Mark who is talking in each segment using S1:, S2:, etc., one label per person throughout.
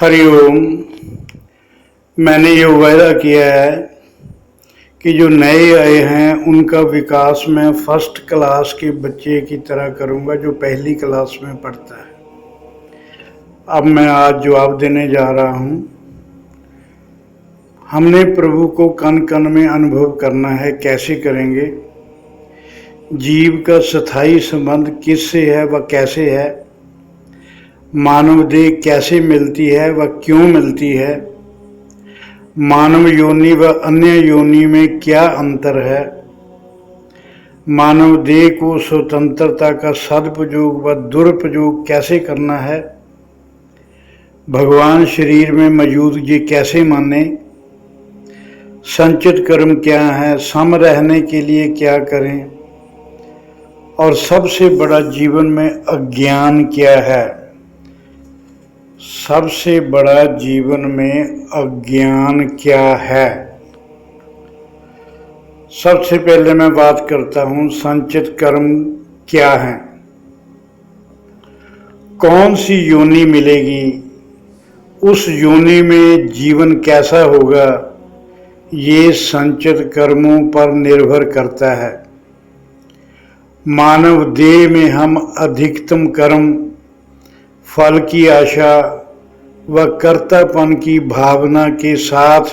S1: हरिओम। मैंने ये वायदा किया है कि जो नए आए हैं उनका विकास मैं फर्स्ट क्लास के बच्चे की तरह करूँगा जो पहली क्लास में पढ़ता है। अब मैं आज जवाब देने जा रहा हूँ। हमने प्रभु को कण कण में अनुभव करना है। कैसे करेंगे? जीव का स्थायी संबंध किससे है व कैसे है? मानव देह कैसे मिलती है व क्यों मिलती है? मानव योनि व अन्य योनि में क्या अंतर है? मानव देह को स्वतंत्रता का सदुपयोग व दुरुपयोग कैसे करना है? भगवान शरीर में मौजूद ये कैसे माने? संचित कर्म क्या है? सम रहने के लिए क्या करें? और सबसे बड़ा जीवन में अज्ञान क्या है? सबसे बड़ा जीवन में अज्ञान क्या है? सबसे पहले मैं बात करता हूं संचित कर्म क्या है। कौन सी योनि मिलेगी, उस योनि में जीवन कैसा होगा, ये संचित कर्मों पर निर्भर करता है। मानव देह में हम अधिकतम कर्म, फल की आशा व कर्तापन की भावना के साथ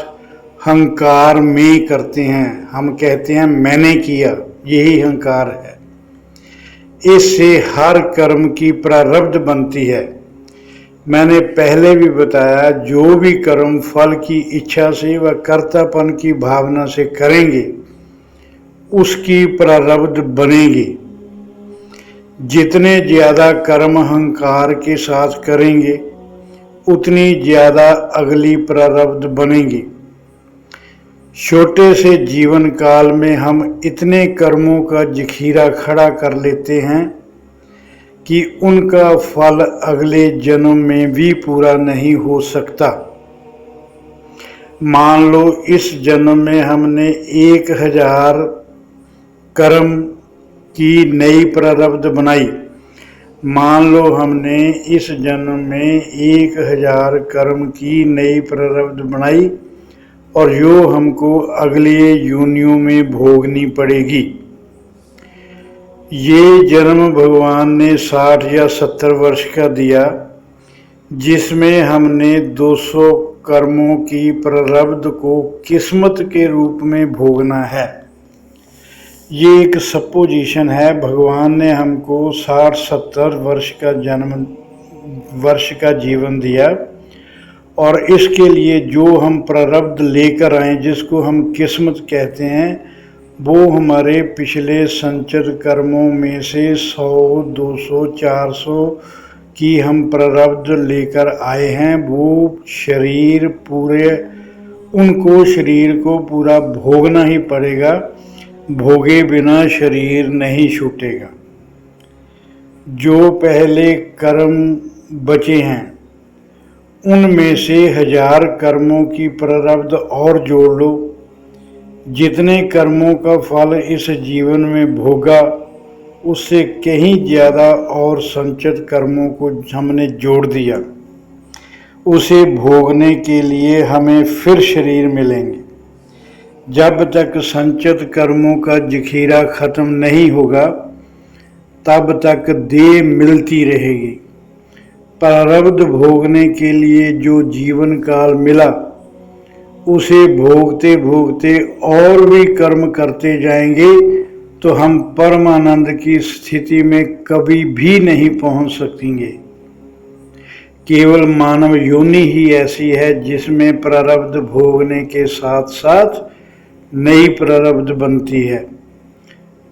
S1: हंकार में करते हैं। हम कहते हैं मैंने किया, यही हंकार है। इससे हर कर्म की प्रारब्ध बनती है। मैंने पहले भी बताया, जो भी कर्म फल की इच्छा से व कर्तापन की भावना से करेंगे उसकी प्रारब्ध बनेगी। जितने ज्यादा कर्म अहंकार के साथ करेंगे उतनी ज्यादा अगली प्रारब्ध बनेगी। छोटे से जीवन काल में हम इतने कर्मों का जखीरा खड़ा कर लेते हैं कि उनका फल अगले जन्म में भी पूरा नहीं हो सकता। मान लो इस जन्म में हमने 1000 कर्म की नई प्रारब्ध बनाई। मान लो हमने इस जन्म में 1000 कर्म की नई प्रारब्ध बनाई और जो हमको अगले योनियों में भोगनी पड़ेगी। ये जन्म भगवान ने 60 या 70 वर्ष का दिया, जिसमें हमने 200 कर्मों की प्रारब्ध को किस्मत के रूप में भोगना है। ये एक सपोजिशन है। भगवान ने हमको 60-70 वर्ष का जीवन दिया और इसके लिए जो हम प्रारब्ध लेकर आए, जिसको हम किस्मत कहते हैं, वो हमारे पिछले संचित कर्मों में से 100, 200, 400 की हम प्रारब्ध लेकर आए हैं। वो शरीर उनको शरीर को पूरा भोगना ही पड़ेगा। भोगे बिना शरीर नहीं छूटेगा। जो पहले कर्म बचे हैं उनमें से 1000 कर्मों की प्रारब्ध और जोड़ लो। जितने कर्मों का फल इस जीवन में भोगा उससे कहीं ज़्यादा और संचित कर्मों को हमने जोड़ दिया। उसे भोगने के लिए हमें फिर शरीर मिलेंगे। जब तक संचित कर्मों का जखीरा खत्म नहीं होगा तब तक देह मिलती रहेगी। प्रारब्ध भोगने के लिए जो जीवन काल मिला उसे भोगते भोगते और भी कर्म करते जाएंगे तो हम परमानंद की स्थिति में कभी भी नहीं पहुंच सकेंगे। केवल मानव योनि ही ऐसी है जिसमें प्रारब्ध भोगने के साथ साथ नई प्रारब्ध बनती है।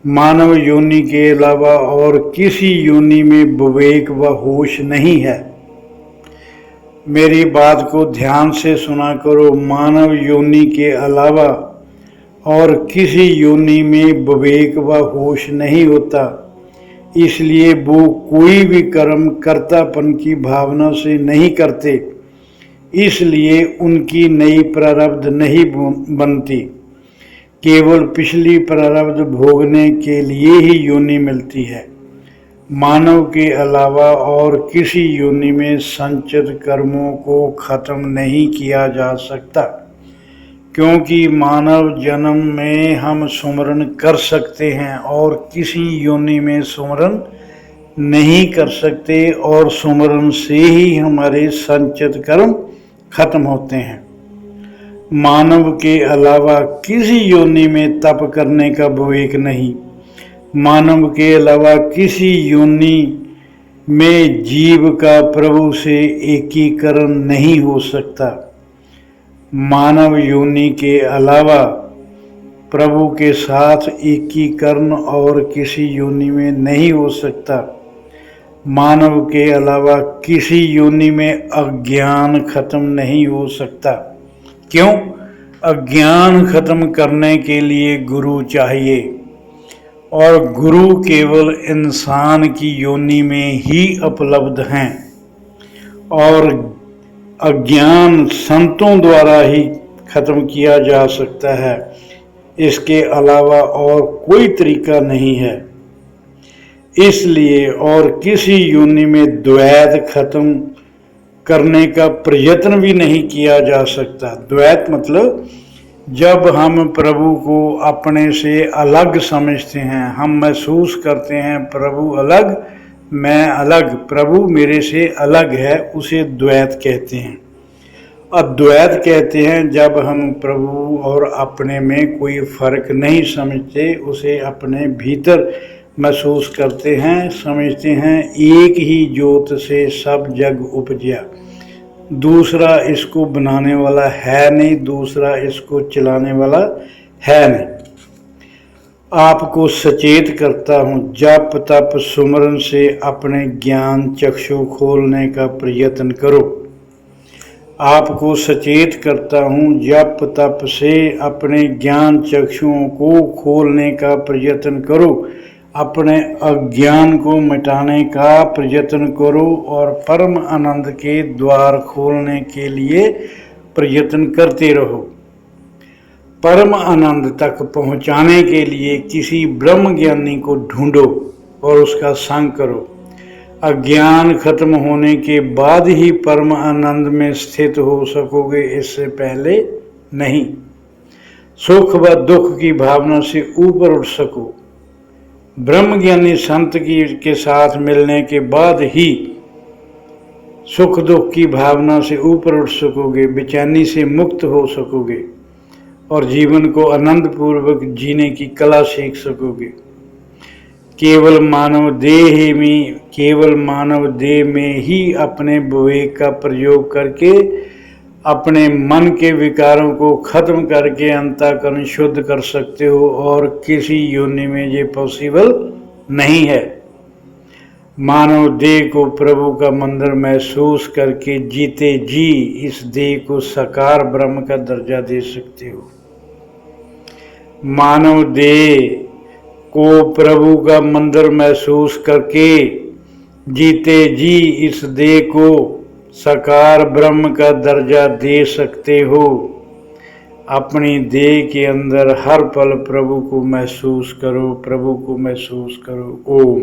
S1: मानव योनि के अलावा और किसी योनि में विवेक व होश नहीं है। मेरी बात को ध्यान से सुना करो। मानव योनि के अलावा और किसी योनि में विवेक व होश नहीं होता, इसलिए वो कोई भी कर्म कर्तापन की भावना से नहीं करते, इसलिए उनकी नई प्रारब्ध नहीं बनती। केवल पिछली प्रारब्ध भोगने के लिए ही योनि मिलती है। मानव के अलावा और किसी योनि में संचित कर्मों को खत्म नहीं किया जा सकता, क्योंकि मानव जन्म में हम सुमरन कर सकते हैं और किसी योनि में सुमरन नहीं कर सकते, और सुमरन से ही हमारे संचित कर्म खत्म होते हैं। मानव के अलावा किसी योनि में तप करने का विवेक नहीं, मानव के अलावा किसी योनि में जीव का प्रभु से एकीकरण नहीं हो सकता। मानव योनि के अलावा प्रभु के साथ एकीकरण और किसी योनि में नहीं हो सकता। मानव के अलावा किसी योनि में अज्ञान खत्म नहीं हो सकता। क्यों? अज्ञान खत्म करने के लिए गुरु चाहिए, और गुरु केवल इंसान की योनि में ही उपलब्ध हैं, और अज्ञान संतों द्वारा ही खत्म किया जा सकता है। इसके अलावा और कोई तरीका नहीं है। इसलिए और किसी योनि में द्वैत खत्म करने का प्रयत्न भी नहीं किया जा सकता। द्वैत मतलब जब हम प्रभु को अपने से अलग समझते हैं, हम महसूस करते हैं प्रभु अलग, मैं अलग, प्रभु मेरे से अलग है, उसे द्वैत कहते हैं। अद्वैत कहते हैं जब हम प्रभु और अपने में कोई फर्क नहीं समझते, उसे अपने भीतर महसूस करते हैं, समझते हैं एक ही ज्योत से सब जग उपजा, दूसरा इसको बनाने वाला है नहीं, दूसरा इसको चलाने वाला है नहीं। आपको सचेत करता हूँ, जप तप सुमरन से अपने ज्ञान चक्षु खोलने का प्रयत्न करो। आपको सचेत करता हूँ, जप तप से अपने ज्ञान चक्षुओं को खोलने का प्रयत्न करो, अपने अज्ञान को मिटाने का प्रयत्न करो, और परम आनंद के द्वार खोलने के लिए प्रयत्न करते रहो। परम आनंद तक पहुँचाने के लिए किसी ब्रह्म ज्ञानी को ढूंढो और उसका संग करो। अज्ञान खत्म होने के बाद ही परम आनंद में स्थित हो सकोगे, इससे पहले नहीं। सुख व दुख की भावना से ऊपर उठ सको। ब्रह्मज्ञानी संत के साथ मिलने के बाद ही सुख दुख की भावना से ऊपर उठ सकोगे, बेचैनी से मुक्त हो सकोगे, और जीवन को आनंद पूर्वक जीने की कला सीख सकोगे। केवल मानव देह में ही अपने विवेक का प्रयोग करके अपने मन के विकारों को खत्म करके अंतःकरण शुद्ध कर सकते हो, और किसी योनि में ये पॉसिबल नहीं है। मानव देह को प्रभु का मंदिर महसूस करके जीते जी इस देह को साकार ब्रह्म का दर्जा दे सकते हो। मानव देह को प्रभु का मंदिर महसूस करके जीते जी इस देह को साकार ब्रह्म का दर्जा दे सकते हो। अपनी देह के अंदर हर पल प्रभु को महसूस करो, प्रभु को महसूस करो। ओम।